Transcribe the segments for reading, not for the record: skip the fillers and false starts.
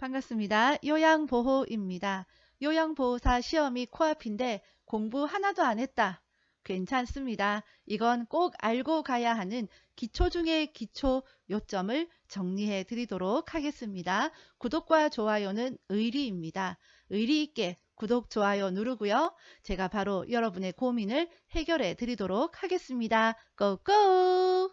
반갑습니다. 요양보호입니다. 요양보호사 시험이 코앞인데 공부 하나도 안 했다. 괜찮습니다. 이건 꼭 알고 가야 하는 기초 중의 기초 요점을 정리해 드리도록 하겠습니다. 구독과 좋아요는 의리입니다. 의리 있게 구독, 좋아요 누르고요. 제가 바로 여러분의 고민을 해결해 드리도록 하겠습니다. 고고!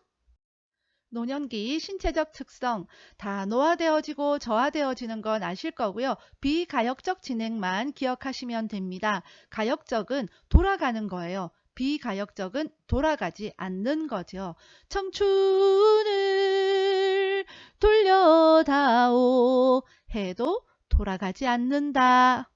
노년기 신체적 특성 다 노화되어지고 저하되어지는 건 아실 거고요. 비가역적 진행만 기억하시면 됩니다. 가역적은 돌아가는 거예요. 비가역적은 돌아가지 않는 거죠. 청춘을 돌려다오 해도 돌아가지 않는다.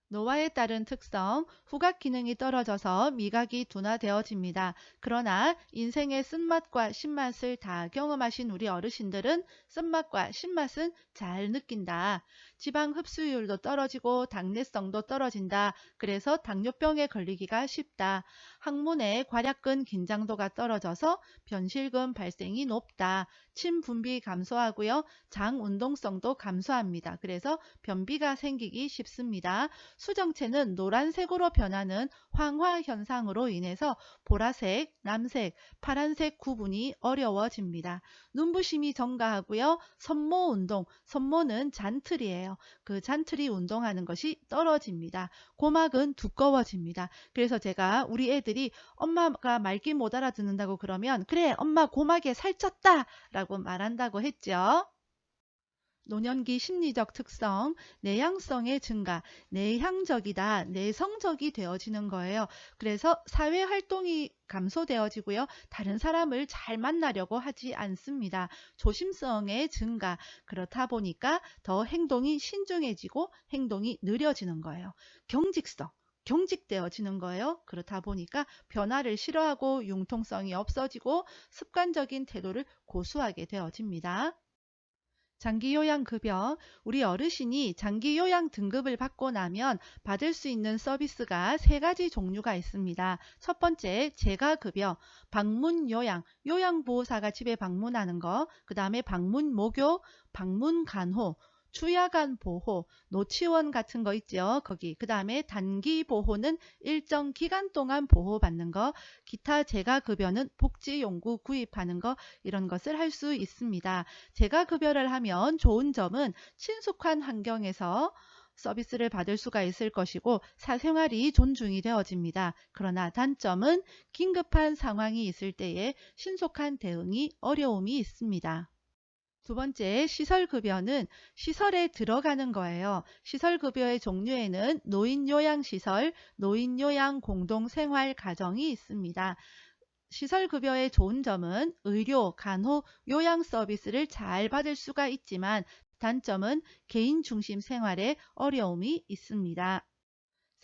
노화에 따른 특성, 후각 기능이 떨어져서 미각이 둔화되어집니다. 그러나 인생의 쓴맛과 신맛을 다 경험하신 우리 어르신들은 쓴맛과 신맛은 잘 느낀다. 지방 흡수율도 떨어지고 당뇨성도 떨어진다. 그래서 당뇨병에 걸리기가 쉽다. 항문의 괄약근 긴장도가 떨어져서 변실금 발생이 높다. 침 분비 감소하고요. 장 운동성도 감소합니다. 그래서 변비가 생기기 쉽습니다. 수정체는 노란색으로 변하는 황화 현상으로 인해서 보라색, 남색, 파란색 구분이 어려워집니다. 눈부심이 증가하고요. 선모 운동, 선모는 잔틀이에요. 그 잔틀이 운동하는 것이 떨어집니다. 고막은 두꺼워집니다. 그래서 제가 우리 애들이 엄마가 말귀 못 알아듣는다고 그러면 그래 엄마 고막에 살쪘다 라고 말한다고 했죠. 노년기 심리적 특성, 내향성의 증가, 내향적이다, 내성적이 되어지는 거예요. 그래서 사회 활동이 감소되어지고요. 다른 사람을 잘 만나려고 하지 않습니다. 조심성의 증가, 그렇다 보니까 더 행동이 신중해지고 행동이 느려지는 거예요. 경직성. 경직되어지는 거예요. 그렇다 보니까 변화를 싫어하고 융통성이 없어지고 습관적인 태도를 고수하게 되어집니다. 장기요양급여, 우리 어르신이 장기요양 등급을 받고 나면 받을 수 있는 서비스가 세 가지 종류가 있습니다. 첫 번째, 재가급여, 방문요양, 요양보호사가 집에 방문하는 거, 그 다음에 방문모교, 방문간호, 추야간 보호, 노치원 같은 거 있죠. 거기. 그 다음에 단기보호는 일정 기간 동안 보호받는 거, 기타 재가급여는 복지용구 구입하는 거, 이런 것을 할 수 있습니다. 재가급여를 하면 좋은 점은 친숙한 환경에서 서비스를 받을 수가 있을 것이고 사생활이 존중이 되어집니다. 그러나 단점은 긴급한 상황이 있을 때에 신속한 대응이 어려움이 있습니다. 두 번째, 시설급여는 시설에 들어가는 거예요. 시설급여의 종류에는 노인요양시설, 노인요양공동생활가정이 있습니다. 시설급여의 좋은 점은 의료, 간호, 요양 서비스를 잘 받을 수가 있지만 단점은 개인 중심 생활에 어려움이 있습니다.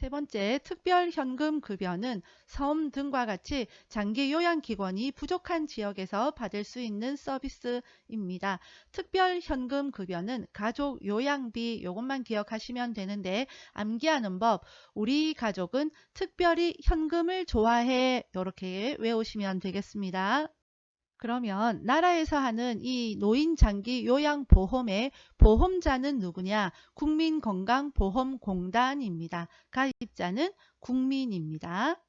세 번째, 특별현금급여는 섬 등과 같이 장기요양기관이 부족한 지역에서 받을 수 있는 서비스입니다. 특별현금급여는 가족 요양비 요것만 기억하시면 되는데 암기하는 법, 우리 가족은 특별히 현금을 좋아해 이렇게 외우시면 되겠습니다. 그러면 나라에서 하는 이 노인장기요양보험의 보험자는 누구냐? 국민건강보험공단입니다. 가입자는 국민입니다.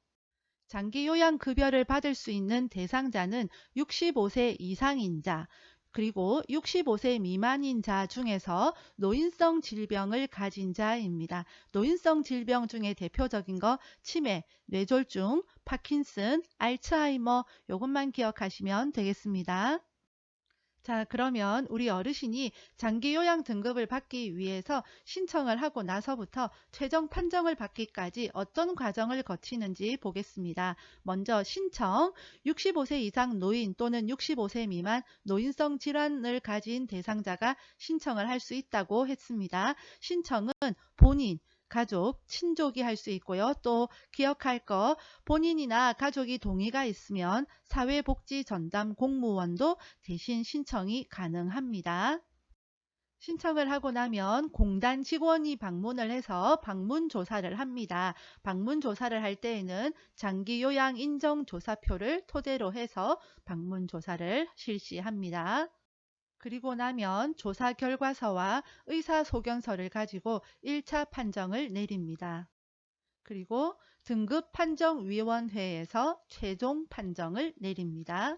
장기요양급여를 받을 수 있는 대상자는 65세 이상인 자, 그리고 65세 미만인 자 중에서 노인성 질병을 가진 자입니다. 노인성 질병 중에 대표적인 거 치매, 뇌졸중, 파킨슨, 알츠하이머 요것만 기억하시면 되겠습니다. 자, 그러면 우리 어르신이 장기요양 등급을 받기 위해서 신청을 하고 나서부터 최종 판정을 받기까지 어떤 과정을 거치는지 보겠습니다. 먼저 신청, 65세 이상 노인 또는 65세 미만 노인성 질환을 가진 대상자가 신청을 할 수 있다고 했습니다. 신청은 본인, 가족, 친족이 할 수 있고요. 또 기억할 거 본인이나 가족이 동의가 있으면 사회복지전담 공무원도 대신 신청이 가능합니다. 신청을 하고 나면 공단 직원이 방문을 해서 방문조사를 합니다. 방문조사를 할 때에는 장기요양 인정조사표를 토대로 해서 방문조사를 실시합니다. 그리고 나면 조사 결과서와 의사소견서를 가지고 1차 판정을 내립니다. 그리고 등급판정위원회에서 최종 판정을 내립니다.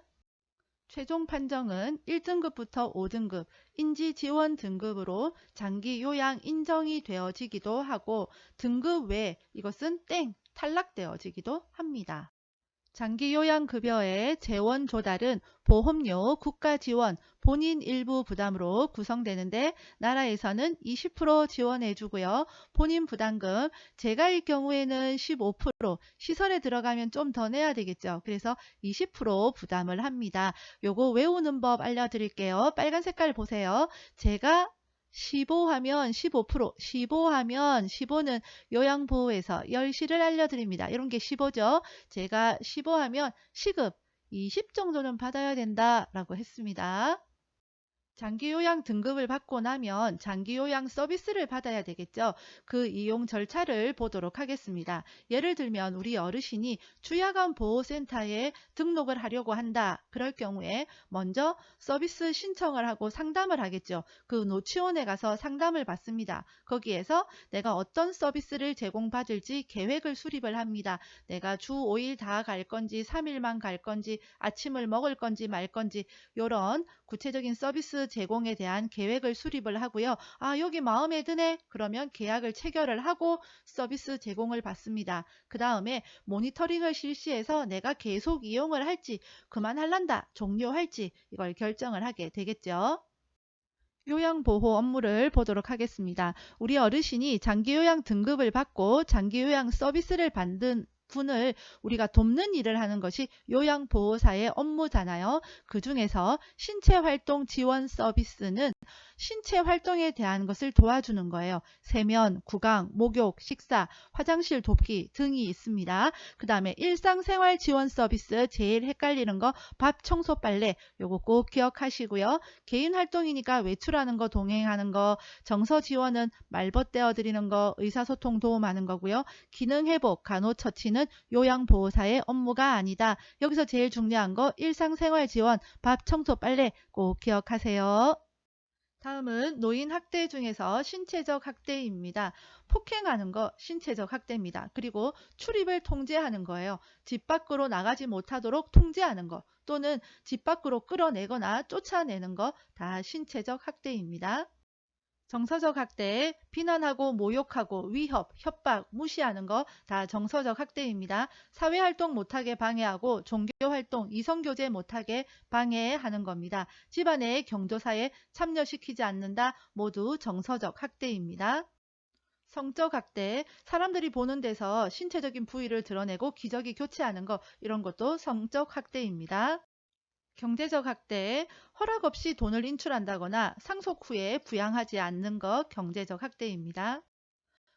최종 판정은 1등급부터 5등급 인지지원 등급으로 장기 요양 인정이 되어지기도 하고 등급 외 이것은 땡 탈락되어지기도 합니다. 장기요양급여의 재원 조달은 보험료, 국가지원, 본인 일부 부담으로 구성되는데 나라에서는 20% 지원해 주고요. 본인 부담금, 제가일 경우에는 15%, 시설에 들어가면 좀 더 내야 되겠죠. 그래서 20% 부담을 합니다. 요거 외우는 법 알려드릴게요. 빨간 색깔 보세요. 제가 15하면 15%, 15하면 15는 요양보호에서 10시를 알려드립니다. 이런 게 15죠. 제가 15하면 시급 20 정도는 받아야 된다라고 했습니다. 장기요양 등급을 받고 나면 장기요양 서비스를 받아야 되겠죠. 그 이용 절차를 보도록 하겠습니다. 예를 들면 우리 어르신이 주야간보호센터에 등록을 하려고 한다. 그럴 경우에 먼저 서비스 신청을 하고 상담을 하겠죠. 그 노치원에 가서 상담을 받습니다. 거기에서 내가 어떤 서비스를 제공받을지 계획을 수립을 합니다. 내가 주 5일 다 갈 건지 3일만 갈 건지 아침을 먹을 건지 말 건지 이런 구체적인 서비스 제공에 대한 계획을 수립을 하고요. 아, 여기 마음에 드네? 그러면 계약을 체결을 하고 서비스 제공을 받습니다. 그 다음에 모니터링을 실시해서 내가 계속 이용을 할지 그만할란다, 종료할지 이걸 결정을 하게 되겠죠. 요양보호 업무를 보도록 하겠습니다. 우리 어르신이 장기요양 등급을 받고 장기요양 서비스를 받는 분을 우리가 돕는 일을 하는 것이 요양보호사의 업무잖아요. 그 중에서 신체활동 지원 서비스는 신체 활동에 대한 것을 도와주는 거예요. 세면, 구강, 목욕, 식사, 화장실 돕기 등이 있습니다. 그 다음에 일상생활 지원 서비스 제일 헷갈리는 거 밥, 청소, 빨래 요거 꼭 기억하시고요. 개인 활동이니까 외출하는 거, 동행하는 거, 정서 지원은 말벗 떼어드리는 거, 의사소통 도움하는 거고요. 기능회복, 간호처치는 요양보호사의 업무가 아니다. 여기서 제일 중요한 거 일상생활 지원, 밥, 청소, 빨래 꼭 기억하세요. 다음은 노인 학대 중에서 신체적 학대입니다. 폭행하는 거 신체적 학대입니다. 그리고 출입을 통제하는 거예요. 집 밖으로 나가지 못하도록 통제하는 거 또는 집 밖으로 끌어내거나 쫓아내는 거 다 신체적 학대입니다. 정서적 학대, 비난하고 모욕하고 위협, 협박, 무시하는 거 다 정서적 학대입니다. 사회활동 못하게 방해하고 종교활동, 이성교제 못하게 방해하는 겁니다. 집안의 경조사에 참여시키지 않는다. 모두 정서적 학대입니다. 성적 학대, 사람들이 보는 데서 신체적인 부위를 드러내고 기저귀 교체하는 거 이런 것도 성적 학대입니다. 경제적 학대, 허락 없이 돈을 인출한다거나 상속 후에 부양하지 않는 것 경제적 학대입니다.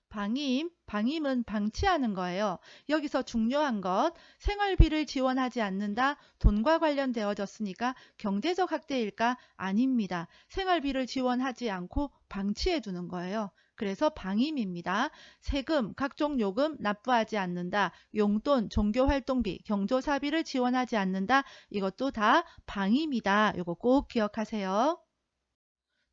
방임, 방임은 방치하는 거예요. 여기서 중요한 것, 생활비를 지원하지 않는다. 돈과 관련되어졌으니까 경제적 학대일까? 아닙니다. 생활비를 지원하지 않고 방치해 두는 거예요. 그래서 방임입니다. 세금, 각종 요금 납부하지 않는다. 용돈, 종교활동비, 경조사비를 지원하지 않는다. 이것도 다 방임이다. 이거 꼭 기억하세요.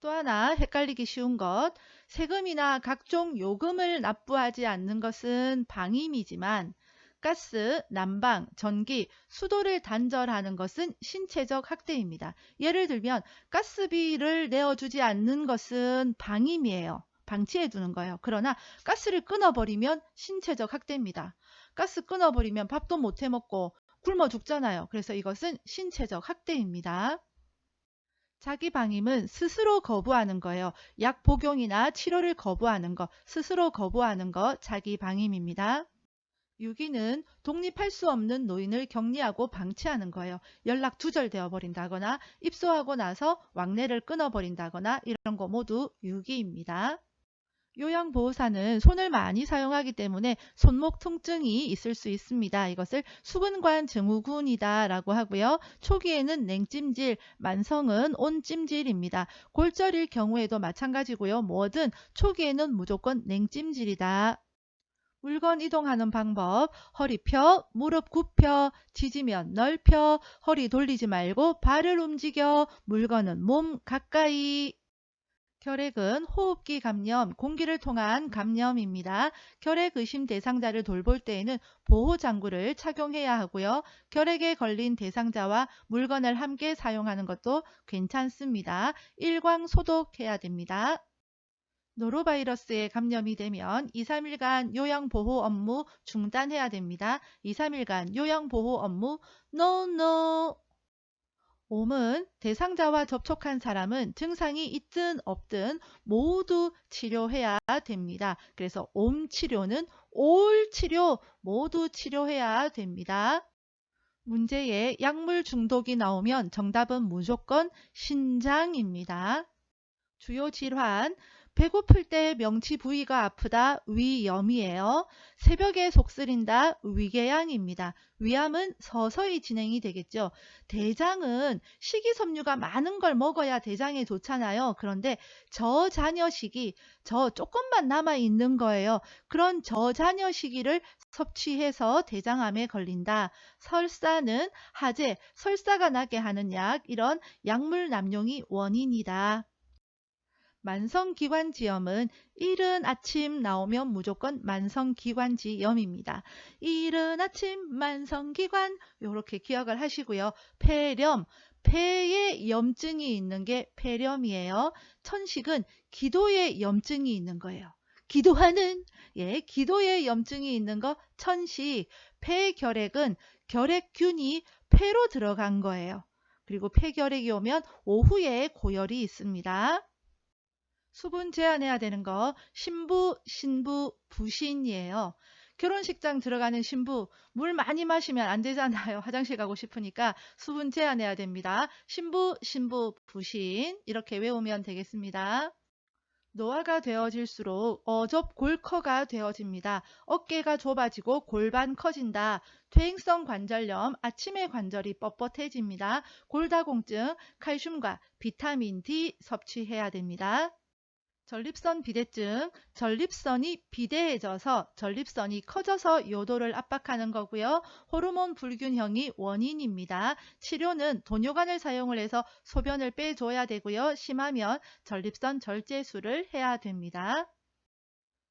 또 하나 헷갈리기 쉬운 것, 세금이나 각종 요금을 납부하지 않는 것은 방임이지만 가스, 난방, 전기, 수도를 단절하는 것은 신체적 학대입니다. 예를 들면 가스비를 내어주지 않는 것은 방임이에요. 방치해 두는 거예요. 그러나 가스를 끊어버리면 신체적 학대입니다. 가스 끊어버리면 밥도 못 해먹고 굶어 죽잖아요. 그래서 이것은 신체적 학대입니다. 자기 방임은 스스로 거부하는 거예요. 약 복용이나 치료를 거부하는 거, 스스로 거부하는 거 자기 방임입니다. 유기는 독립할 수 없는 노인을 격리하고 방치하는 거예요. 연락 두절되어 버린다거나 입소하고 나서 왕래를 끊어버린다거나 이런 거 모두 유기입니다. 요양보호사는 손을 많이 사용하기 때문에 손목 통증이 있을 수 있습니다. 이것을 수분관 증후군이다 라고 하고요. 초기에는 냉찜질, 만성은 온찜질입니다. 골절일 경우에도 마찬가지고요. 뭐든 초기에는 무조건 냉찜질이다. 물건 이동하는 방법, 허리 펴, 무릎 굽혀, 지지면 넓혀, 허리 돌리지 말고 발을 움직여, 물건은 몸 가까이. 결핵은 호흡기 감염, 공기를 통한 감염입니다. 결핵 의심 대상자를 돌볼 때에는 보호장구를 착용해야 하고요. 결핵에 걸린 대상자와 물건을 함께 사용하는 것도 괜찮습니다. 일광 소독해야 됩니다. 노로바이러스에 감염이 되면 2, 3일간 요양보호 업무 중단해야 됩니다. 2, 3일간 요양보호 업무 NO. 옴은 대상자와 접촉한 사람은 증상이 있든 없든 모두 치료해야 됩니다. 그래서 옴 치료는 올 치료 모두 치료해야 됩니다. 문제에 약물 중독이 나오면 정답은 무조건 신장입니다. 주요 질환, 배고플 때 명치 부위가 아프다, 위염이에요. 새벽에 속 쓰린다, 위궤양입니다. 위암은 서서히 진행이 되겠죠. 대장은 식이섬유가 많은 걸 먹어야 대장에 좋잖아요. 그런데 저잔여식이 조금만 남아 있는 거예요. 그런 저잔여식이를 섭취해서 대장암에 걸린다. 설사는 하재, 설사가 나게 하는 약, 이런 약물 남용이 원인이다. 만성기관지염은 이른 아침 나오면 무조건 만성기관지염입니다. 이른 아침 만성기관, 이렇게 기억을 하시고요. 폐렴, 폐에 염증이 있는 게 폐렴이에요. 천식은 기도에 염증이 있는 거예요. 기도하는, 기도에 염증이 있는 거 천식. 폐결핵은 결핵균이 폐로 들어간 거예요. 그리고 폐결핵이 오면 오후에 고열이 있습니다. 수분 제한해야 되는 거 신부, 신부, 부신이에요. 결혼식장 들어가는 신부, 물 많이 마시면 안 되잖아요. 화장실 가고 싶으니까 수분 제한해야 됩니다. 신부, 신부, 부신, 이렇게 외우면 되겠습니다. 노화가 되어질수록 어접골커가 되어집니다. 어깨가 좁아지고 골반 커진다. 퇴행성 관절염, 아침에 관절이 뻣뻣해집니다. 골다공증, 칼슘과 비타민 D 섭취해야 됩니다. 전립선 비대증, 전립선이 비대해져서 전립선이 커져서 요도를 압박하는 거고요. 호르몬 불균형이 원인입니다. 치료는 돈요관을 사용을 해서 소변을 빼줘야 되고요. 심하면 전립선 절제술을 해야 됩니다.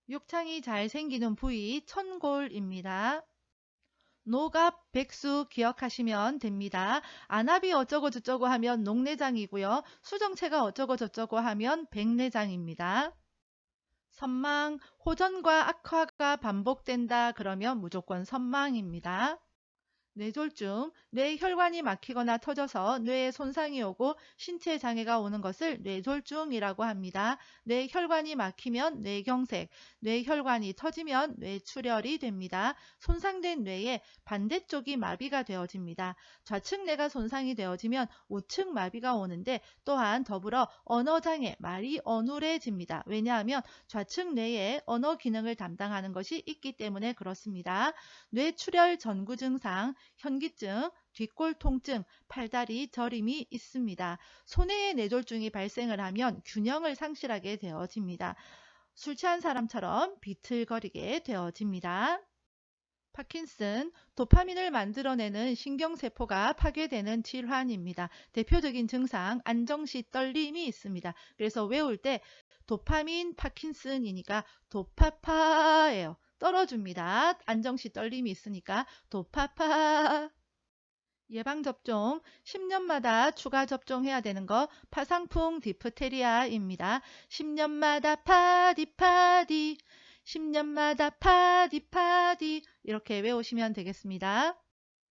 욕창이 잘 생기는 부위 천골입니다. 노갑, 백수 기억하시면 됩니다. 안압이 어쩌고 저쩌고 하면 녹내장이고요. 수정체가 어쩌고 저쩌고 하면 백내장입니다. 선망, 호전과 악화가 반복된다 그러면 무조건 선망입니다. 뇌졸중, 뇌혈관이 막히거나 터져서 뇌에 손상이 오고 신체 장애가 오는 것을 뇌졸중이라고 합니다. 뇌혈관이 막히면 뇌경색, 뇌혈관이 터지면 뇌출혈이 됩니다. 손상된 뇌의 반대쪽이 마비가 되어집니다. 좌측 뇌가 손상이 되어지면 우측 마비가 오는데 또한 더불어 언어장애, 말이 어눌해집니다. 왜냐하면 좌측 뇌에 언어 기능을 담당하는 것이 있기 때문에 그렇습니다. 뇌출혈 전구 증상, 현기증, 뒷골 통증, 팔다리 저림이 있습니다. 손해의 뇌졸중이 발생을 하면 균형을 상실하게 되어집니다. 술 취한 사람처럼 비틀거리게 되어집니다. 파킨슨, 도파민을 만들어내는 신경세포가 파괴되는 질환입니다. 대표적인 증상, 안정시 떨림이 있습니다. 그래서 외울 때 도파민 파킨슨이니까 도파파예요. 떨어줍니다. 안정시 떨림이 있으니까 도파파. 예방접종, 10년마다 추가 접종해야 되는 거 파상풍 디프테리아입니다. 10년마다 파디파디, 10년마다 파디파디, 이렇게 외우시면 되겠습니다.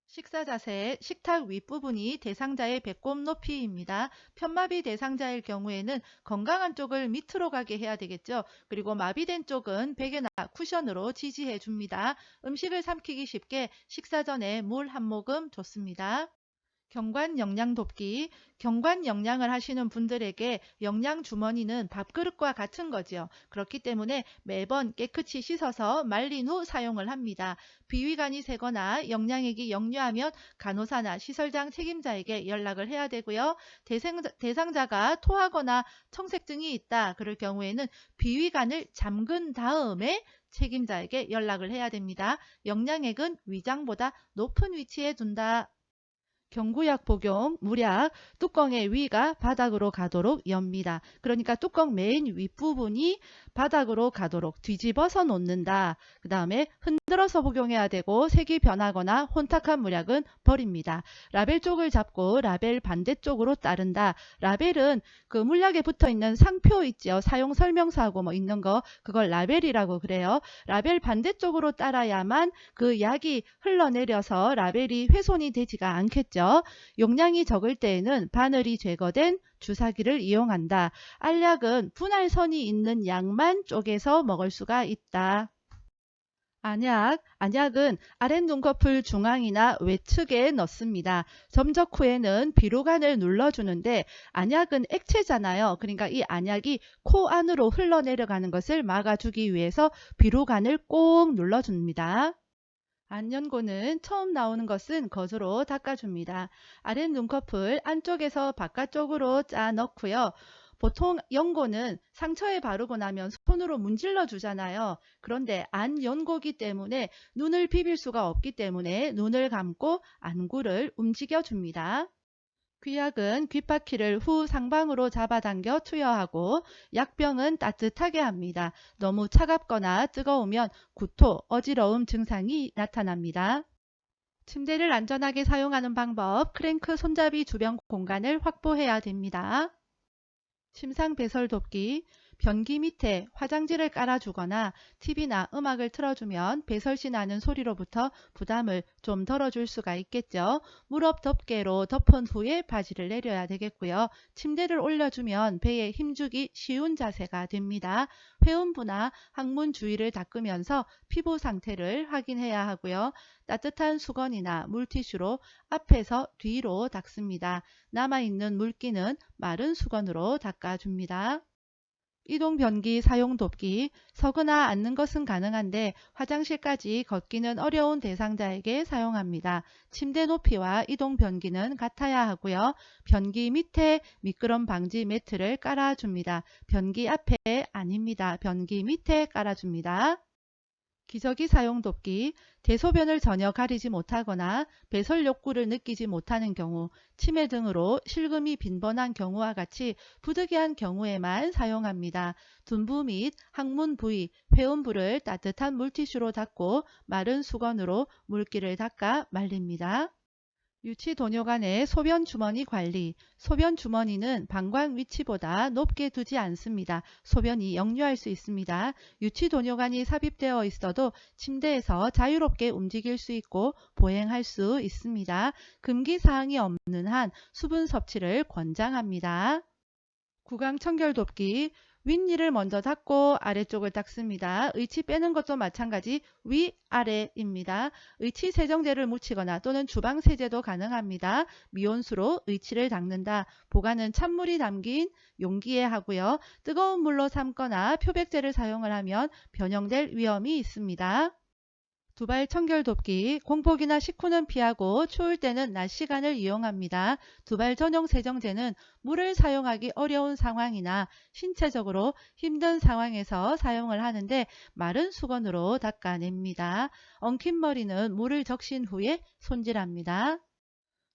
식사 자세, 식탁 윗부분이 대상자의 배꼽 높이입니다. 편마비 대상자일 경우에는 건강한 쪽을 밑으로 가게 해야 되겠죠. 그리고 마비된 쪽은 베개나 쿠션으로 지지해 줍니다. 음식을 삼키기 쉽게 식사 전에 물 한 모금 좋습니다. 경관 영양 돕기. 경관 영양을 하시는 분들에게 영양 주머니는 밥그릇과 같은 거지요. 그렇기 때문에 매번 깨끗이 씻어서 말린 후 사용을 합니다. 비위관이 새거나 영양액이 역류하면 간호사나 시설장 책임자에게 연락을 해야 되고요. 대상자가 토하거나 청색증이 있다 그럴 경우에는 비위관을 잠근 다음에 책임자에게 연락을 해야 됩니다. 영양액은 위장보다 높은 위치에 둔다. 경구약 복용, 물약, 뚜껑의 위가 바닥으로 가도록 엽니다. 그러니까 뚜껑 맨 윗부분이 바닥으로 가도록 뒤집어서 놓는다. 그 다음에 흔들어서 복용해야 되고 색이 변하거나 혼탁한 물약은 버립니다. 라벨 쪽을 잡고 라벨 반대쪽으로 따른다. 라벨은 그 물약에 붙어있는 상표 있죠. 사용설명서하고 뭐 있는 거 그걸 라벨이라고 그래요. 라벨 반대쪽으로 따라야만 그 약이 흘러내려서 라벨이 훼손이 되지가 않겠죠. 용량이 적을 때에는 바늘이 제거된 주사기를 이용한다. 알약은 분할선이 있는 약만 쪼개서 먹을 수가 있다. 안약은 아랫눈꺼풀 중앙이나 외측에 넣습니다. 점적 후에는 비루관을 눌러주는데 안약은 액체잖아요. 그러니까 이 안약이 코 안으로 흘러내려가는 것을 막아주기 위해서 비루관을 꼭 눌러줍니다. 안연고는 처음 나오는 것은 겉으로 닦아줍니다. 아랫 눈꺼풀 안쪽에서 바깥쪽으로 짜 넣고요. 보통 연고는 상처에 바르고 나면 손으로 문질러 주잖아요. 그런데 안연고기 때문에 눈을 비빌 수가 없기 때문에 눈을 감고 안구를 움직여 줍니다. 귀약은 귓바퀴를 후 상방으로 잡아당겨 투여하고 약병은 따뜻하게 합니다. 너무 차갑거나 뜨거우면 구토, 어지러움 증상이 나타납니다. 침대를 안전하게 사용하는 방법, 크랭크 손잡이 주변 공간을 확보해야 됩니다. 침상 배설 돕기. 변기 밑에 화장지를 깔아주거나 TV나 음악을 틀어주면 배설시 나는 소리로부터 부담을 좀 덜어줄 수가 있겠죠. 무릎 덮개로 덮은 후에 바지를 내려야 되겠고요. 침대를 올려주면 배에 힘주기 쉬운 자세가 됩니다. 회음부나 항문 주위를 닦으면서 피부 상태를 확인해야 하고요. 따뜻한 수건이나 물티슈로 앞에서 뒤로 닦습니다. 남아있는 물기는 마른 수건으로 닦아줍니다. 이동 변기 사용 돕기. 서거나 앉는 것은 가능한데 화장실까지 걷기는 어려운 대상자에게 사용합니다. 침대 높이와 이동 변기는 같아야 하고요. 변기 밑에 미끄럼 방지 매트를 깔아줍니다. 변기 앞에 아닙니다. 변기 밑에 깔아줍니다. 기저귀 사용 돕기. 대소변을 전혀 가리지 못하거나 배설 욕구를 느끼지 못하는 경우, 치매 등으로 실금이 빈번한 경우와 같이 부득이한 경우에만 사용합니다. 둔부 및 항문 부위, 회음부를 따뜻한 물티슈로 닦고 마른 수건으로 물기를 닦아 말립니다. 유치 도뇨 간의 소변 주머니 관리. 소변 주머니는 방광 위치보다 높게 두지 않습니다. 소변이 역류할 수 있습니다. 유치 도뇨관이 삽입되어 있어도 침대에서 자유롭게 움직일 수 있고 보행할 수 있습니다. 금기 사항이 없는 한 수분 섭취를 권장합니다. 구강 청결 돕기. 윗니를 먼저 닦고 아래쪽을 닦습니다. 의치 빼는 것도 마찬가지 위아래입니다. 의치 세정제를 묻히거나 또는 주방 세제도 가능합니다. 미온수로 의치를 닦는다. 보관은 찬물이 담긴 용기에 하고요. 뜨거운 물로 삶거나 표백제를 사용을 하면 변형될 위험이 있습니다. 두발 청결 돕기. 공복이나 식후는 피하고 추울 때는 낮 시간을 이용합니다. 두발 전용 세정제는 물을 사용하기 어려운 상황이나 신체적으로 힘든 상황에서 사용을 하는데 마른 수건으로 닦아냅니다. 엉킨 머리는 물을 적신 후에 손질합니다.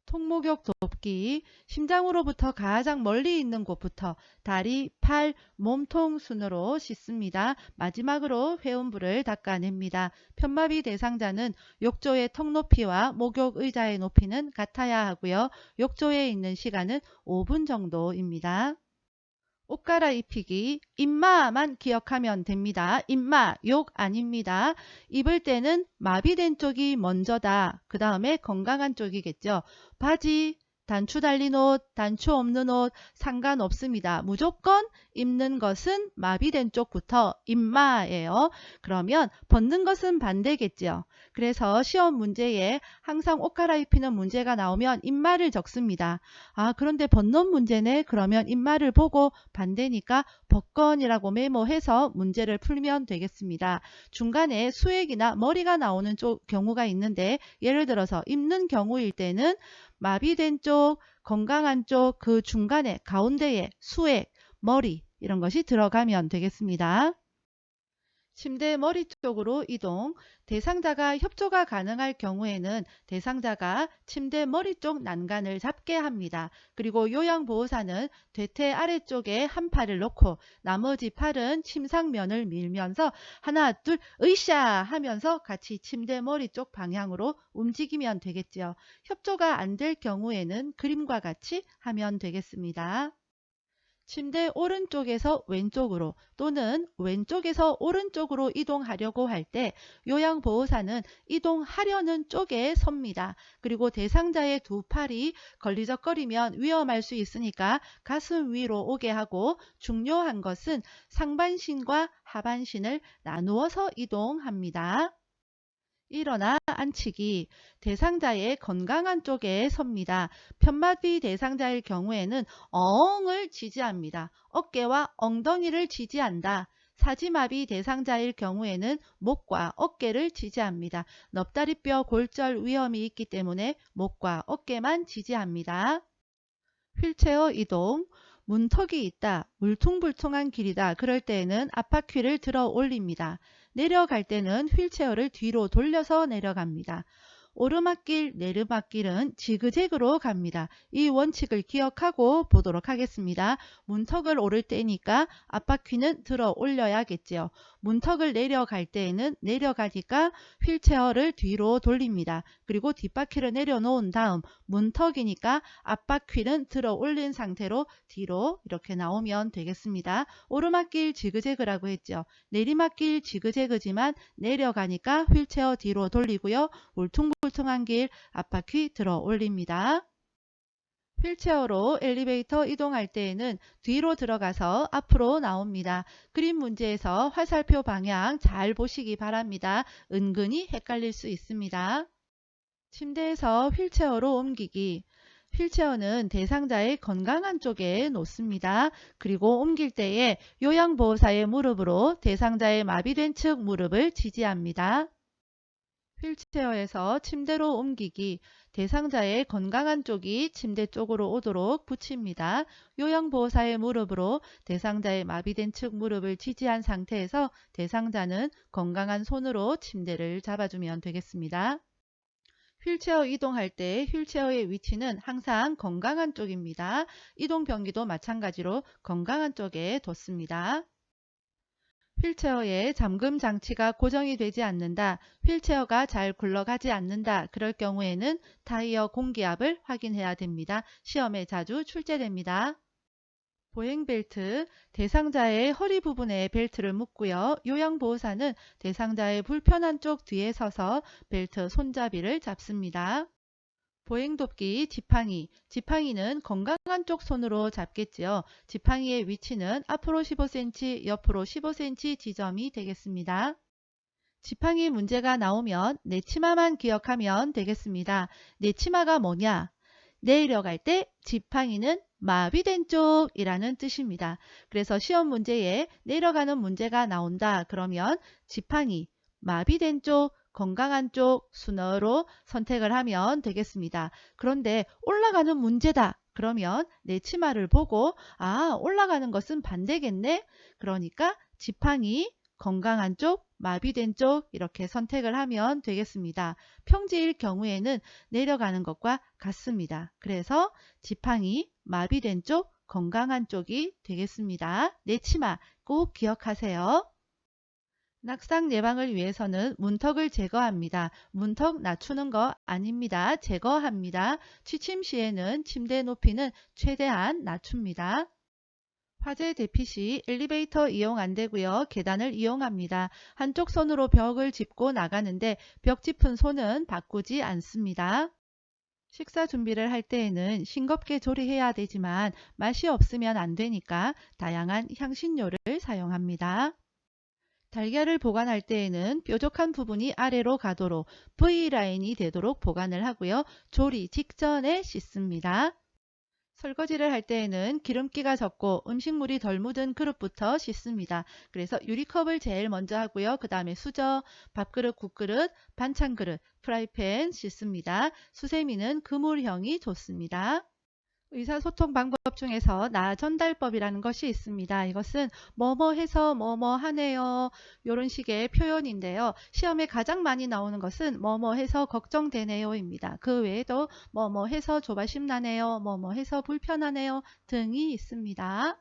통목욕 돕기. 심장으로부터 가장 멀리 있는 곳부터 다리, 팔, 몸통 순으로 씻습니다. 마지막으로 회음부를 닦아냅니다. 편마비 대상자는 욕조의 턱 높이와 목욕 의자의 높이는 같아야 하고요. 욕조에 있는 시간은 5분 정도입니다. 옷 갈아입히기. 임마만 기억하면 됩니다. 임마, 욕 아닙니다. 입을 때는 마비된 쪽이 먼저다. 그 다음에 건강한 쪽이겠죠. 바지, 단추 달린 옷, 단추 없는 옷 상관없습니다. 무조건 입는 것은 마비된 쪽부터 임마예요. 그러면 벗는 것은 반대겠죠. 그래서 시험 문제에 항상 옷 갈아입히는 문제가 나오면 임마를 적습니다. 아, 그런데 벗는 문제네. 그러면 임마를 보고 반대니까 벗건이라고 메모해서 문제를 풀면 되겠습니다. 중간에 수액이나 머리가 나오는 경우가 있는데 예를 들어서 입는 경우일 때는 마비된 쪽, 건강한 쪽 그 중간에 가운데에 수액, 머리 이런 것이 들어가면 되겠습니다. 침대 머리 쪽으로 이동. 대상자가 협조가 가능할 경우에는 대상자가 침대 머리 쪽 난간을 잡게 합니다. 그리고 요양보호사는 대퇴 아래쪽에 한 팔을 놓고 나머지 팔은 침상면을 밀면서 하나 둘 으쌰 하면서 같이 침대 머리 쪽 방향으로 움직이면 되겠죠. 협조가 안 될 경우에는 그림과 같이 하면 되겠습니다. 침대 오른쪽에서 왼쪽으로 또는 왼쪽에서 오른쪽으로 이동하려고 할 때 요양보호사는 이동하려는 쪽에 섭니다. 그리고 대상자의 두 팔이 걸리적거리면 위험할 수 있으니까 가슴 위로 오게 하고 중요한 것은 상반신과 하반신을 나누어서 이동합니다. 일어나 앉히기. 대상자의 건강한 쪽에 섭니다. 편마비 대상자일 경우에는 어엉을 지지합니다. 어깨와 엉덩이를 지지한다. 사지마비 대상자일 경우에는 목과 어깨를 지지합니다. 넙다리뼈 골절 위험이 있기 때문에 목과 어깨만 지지합니다. 휠체어 이동. 문턱이 있다. 울퉁불퉁한 길이다. 그럴 때에는 앞바퀴를 들어 올립니다. 내려갈 때는 휠체어를 뒤로 돌려서 내려갑니다. 오르막길, 내리막길은 지그재그로 갑니다. 이 원칙을 기억하고 보도록 하겠습니다. 문턱을 오를 때니까 앞바퀴는 들어 올려야겠지요. 문턱을 내려갈 때에는 내려가니까 휠체어를 뒤로 돌립니다. 그리고 뒷바퀴를 내려놓은 다음 문턱이니까 앞바퀴는 들어 올린 상태로 뒤로 이렇게 나오면 되겠습니다. 오르막길 지그재그라고 했죠. 내리막길 지그재그지만 내려가니까 휠체어 뒤로 돌리고요. 울퉁불퉁한 길 앞바퀴 들어 올립니다. 휠체어로 엘리베이터 이동할 때에는 뒤로 들어가서 앞으로 나옵니다. 그림 문제에서 화살표 방향 잘 보시기 바랍니다. 은근히 헷갈릴 수 있습니다. 침대에서 휠체어로 옮기기. 휠체어는 대상자의 건강한 쪽에 놓습니다. 그리고 옮길 때에 요양보호사의 무릎으로 대상자의 마비된 측 무릎을 지지합니다. 휠체어에서 침대로 옮기기. 대상자의 건강한 쪽이 침대 쪽으로 오도록 붙입니다. 요양보호사의 무릎으로 대상자의 마비된 측 무릎을 지지한 상태에서 대상자는 건강한 손으로 침대를 잡아주면 되겠습니다. 휠체어 이동할 때 휠체어의 위치는 항상 건강한 쪽입니다. 이동 변기도 마찬가지로 건강한 쪽에 뒀습니다. 휠체어에 잠금 장치가 고정이 되지 않는다. 휠체어가 잘 굴러가지 않는다. 그럴 경우에는 타이어 공기압을 확인해야 됩니다. 시험에 자주 출제됩니다. 보행벨트, 대상자의 허리 부분에 벨트를 묶고요. 요양보호사는 대상자의 불편한 쪽 뒤에 서서 벨트 손잡이를 잡습니다. 보행돕기, 지팡이. 지팡이는 건강한 쪽 손으로 잡겠지요. 지팡이의 위치는 앞으로 15cm, 옆으로 15cm 지점이 되겠습니다. 지팡이 문제가 나오면 내 치마만 기억하면 되겠습니다. 내 치마가 뭐냐? 내려갈 때 지팡이는 마비된 쪽이라는 뜻입니다. 그래서 시험 문제에 내려가는 문제가 나온다. 그러면 지팡이, 마비된 쪽, 건강한 쪽 순어로 선택을 하면 되겠습니다. 그런데 올라가는 문제다. 그러면 내 치마를 보고 올라가는 것은 반대겠네. 그러니까 지팡이, 건강한 쪽, 마비된 쪽 이렇게 선택을 하면 되겠습니다. 평지일 경우에는 내려가는 것과 같습니다. 그래서 지팡이, 마비된 쪽, 건강한 쪽이 되겠습니다. 내 치마 꼭 기억하세요. 낙상 예방을 위해서는 문턱을 제거합니다. 문턱 낮추는 거 아닙니다. 제거합니다. 취침 시에는 침대 높이는 최대한 낮춥니다. 화재 대피 시 엘리베이터 이용 안 되고요. 계단을 이용합니다. 한쪽 손으로 벽을 짚고 나가는데 벽 짚은 손은 바꾸지 않습니다. 식사 준비를 할 때에는 싱겁게 조리해야 되지만 맛이 없으면 안 되니까 다양한 향신료를 사용합니다. 달걀을 보관할 때에는 뾰족한 부분이 아래로 가도록 V라인이 되도록 보관을 하고요. 조리 직전에 씻습니다. 설거지를 할 때에는 기름기가 적고 음식물이 덜 묻은 그릇부터 씻습니다. 그래서 유리컵을 제일 먼저 하고요. 그 다음에 수저, 밥그릇, 국그릇, 반찬그릇, 프라이팬 씻습니다. 수세미는 그물형이 좋습니다. 의사소통 방법 중에서 나 전달법이라는 것이 있습니다. 이것은 뭐뭐 해서 뭐뭐 하네요. 이런 식의 표현인데요. 시험에 가장 많이 나오는 것은 뭐뭐 해서 걱정되네요입니다. 그 외에도 뭐뭐 해서 조바심 나네요. 뭐뭐 해서 불편하네요. 등이 있습니다.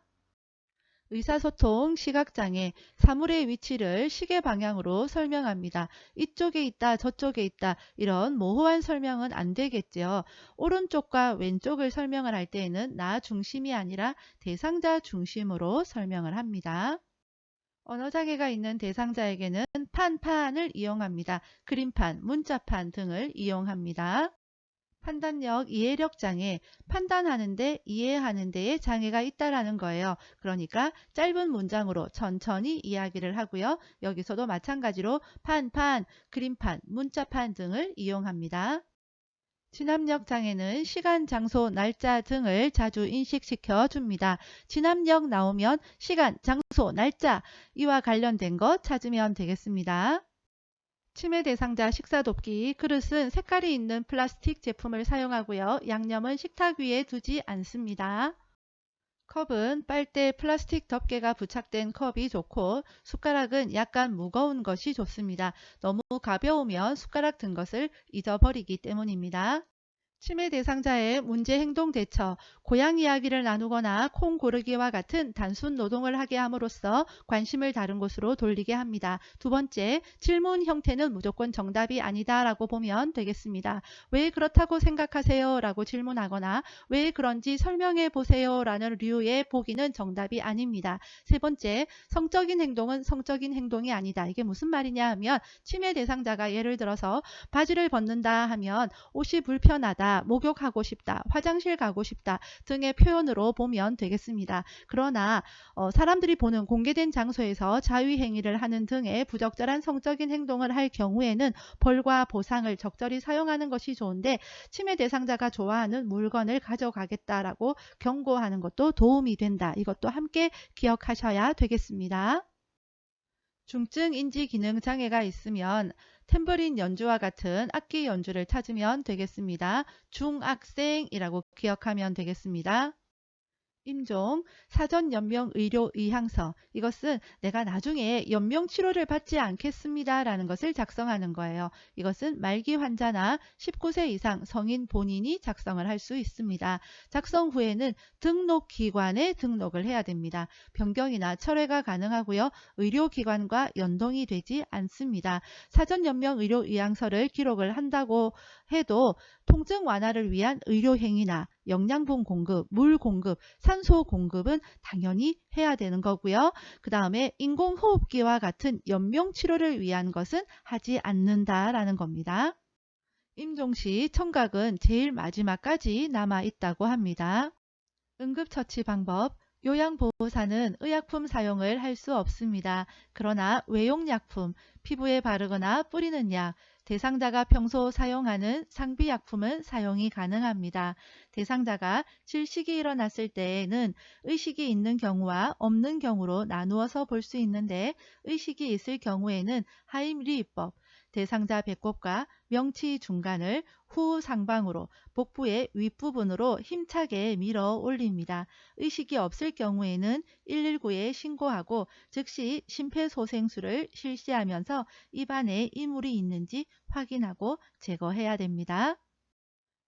의사소통 시각장애 사물의 위치를 시계 방향으로 설명합니다. 이쪽에 있다 저쪽에 있다 이런 모호한 설명은 안 되겠죠. 오른쪽과 왼쪽을 설명을 할 때에는 나 중심이 아니라 대상자 중심으로 설명을 합니다. 언어장애가 있는 대상자에게는 판판을 이용합니다. 그림판, 문자판 등을 이용합니다. 판단력, 이해력 장애, 판단하는데 이해하는 데에 장애가 있다라는 거예요. 그러니까 짧은 문장으로 천천히 이야기를 하고요. 여기서도 마찬가지로 판판, 그림판, 문자판 등을 이용합니다. 진압력 장애는 시간, 장소, 날짜 등을 자주 인식시켜 줍니다. 진압력 나오면 시간, 장소, 날짜 이와 관련된 것 찾으면 되겠습니다. 치매 대상자 식사 돕기 그릇은 색깔이 있는 플라스틱 제품을 사용하고요. 양념은 식탁 위에 두지 않습니다. 컵은 빨대 플라스틱 덮개가 부착된 컵이 좋고 숟가락은 약간 무거운 것이 좋습니다. 너무 가벼우면 숟가락 든 것을 잊어버리기 때문입니다. 치매 대상자의 문제 행동 대처, 고향 이야기를 나누거나 콩 고르기와 같은 단순 노동을 하게 함으로써 관심을 다른 곳으로 돌리게 합니다. 두 번째, 질문 형태는 무조건 정답이 아니다 라고 보면 되겠습니다. 왜 그렇다고 생각하세요? 라고 질문하거나 왜 그런지 설명해 보세요 라는 류의 보기는 정답이 아닙니다. 세 번째, 성적인 행동은 성적인 행동이 아니다. 이게 무슨 말이냐 하면 치매 대상자가 예를 들어서 바지를 벗는다 하면 옷이 불편하다. 목욕하고 싶다, 화장실 가고 싶다 등의 표현으로 보면 되겠습니다. 그러나 사람들이 보는 공개된 장소에서 자위행위를 하는 등의 부적절한 성적인 행동을 할 경우에는 벌과 보상을 적절히 사용하는 것이 좋은데 치매 대상자가 좋아하는 물건을 가져가겠다라고 경고하는 것도 도움이 된다. 이것도 함께 기억하셔야 되겠습니다. 중증 인지 기능 장애가 있으면 탬버린 연주와 같은 악기 연주를 찾으면 되겠습니다. 중학생이라고 기억하면 되겠습니다. 임종, 사전연명의료의향서 이것은 내가 나중에 연명치료를 받지 않겠습니다 라는 것을 작성하는 거예요. 이것은 말기 환자나 19세 이상 성인 본인이 작성을 할 수 있습니다. 작성 후에는 등록기관에 등록을 해야 됩니다. 변경이나 철회가 가능하고요. 의료기관과 연동이 되지 않습니다. 사전연명의료의향서를 기록을 한다고 해도 통증 완화를 위한 의료행위나 영양분 공급, 물 공급, 산소 공급은 당연히 해야 되는 거고요. 그 다음에 인공호흡기와 같은 연명치료를 위한 것은 하지 않는다라는 겁니다. 임종시 청각은 제일 마지막까지 남아 있다고 합니다. 응급처치 방법 요양보호사는 의약품 사용을 할 수 없습니다. 그러나 외용약품, 피부에 바르거나 뿌리는 약, 대상자가 평소 사용하는 상비약품은 사용이 가능합니다. 대상자가 질식이 일어났을 때에는 의식이 있는 경우와 없는 경우로 나누어서 볼 수 있는데 의식이 있을 경우에는 하임리법, 대상자 배꼽과 명치 중간을 후 상방으로 복부의 윗부분으로 힘차게 밀어 올립니다. 의식이 없을 경우에는 119에 신고하고 즉시 심폐소생술을 실시하면서 입안에 이물이 있는지 확인하고 제거해야 됩니다.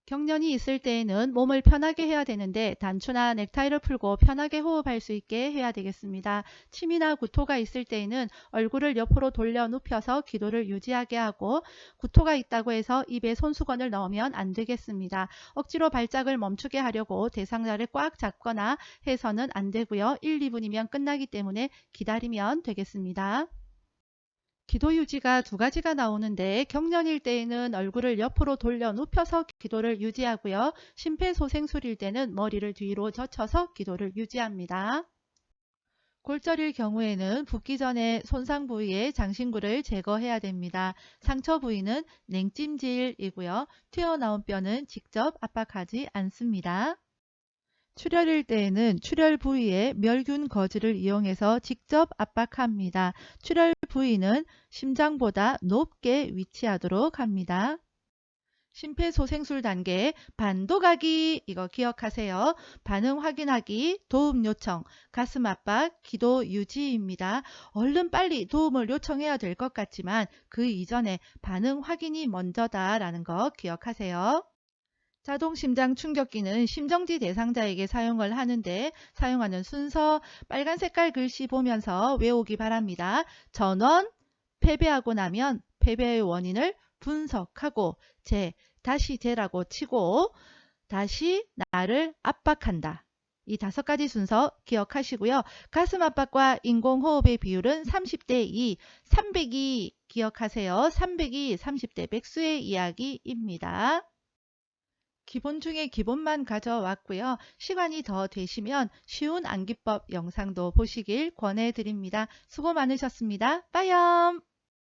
경련이 있을 때에는 몸을 편하게 해야 되는데 단추나 넥타이를 풀고 편하게 호흡할 수 있게 해야 되겠습니다. 침이나 구토가 있을 때에는 얼굴을 옆으로 돌려 눕혀서 기도를 유지하게 하고 구토가 있다고 해서 입에 손수건을 넣으면 안 되겠습니다. 억지로 발작을 멈추게 하려고 대상자를 꽉 잡거나 해서는 안 되고요. 1, 2분이면 끝나기 때문에 기다리면 되겠습니다. 기도 유지가 두 가지가 나오는데 경련일 때에는 얼굴을 옆으로 돌려 눕혀서 기도를 유지하고요. 심폐소생술일 때는 머리를 뒤로 젖혀서 기도를 유지합니다. 골절일 경우에는 붓기 전에 손상 부위의 장신구를 제거해야 됩니다. 상처 부위는 냉찜질이고요. 튀어나온 뼈는 직접 압박하지 않습니다. 출혈일 때에는 출혈 부위에 멸균 거즈를 이용해서 직접 압박합니다. 출혈 부위는 심장보다 높게 위치하도록 합니다. 심폐소생술 단계 반도가기 이거 기억하세요. 반응 확인하기, 도움 요청, 가슴 압박, 기도 유지입니다. 얼른 빨리 도움을 요청해야 될 것 같지만 그 이전에 반응 확인이 먼저다라는 거 기억하세요. 자동 심장 충격기는 심정지 대상자에게 사용을 하는데 사용하는 순서 빨간 색깔 글씨 보면서 외우기 바랍니다. 전원, 패배하고 나면 패배의 원인을 분석하고 다시 재라고 치고 다시 나를 압박한다. 이 5가지 순서 기억하시고요. 가슴 압박과 인공호흡의 비율은 30대 2, 300이 기억하세요. 300이 30대 백수의 이야기입니다. 기본 중에 기본만 가져왔고요. 시간이 더 되시면 쉬운 암기법 영상도 보시길 권해드립니다. 수고 많으셨습니다. 빠염!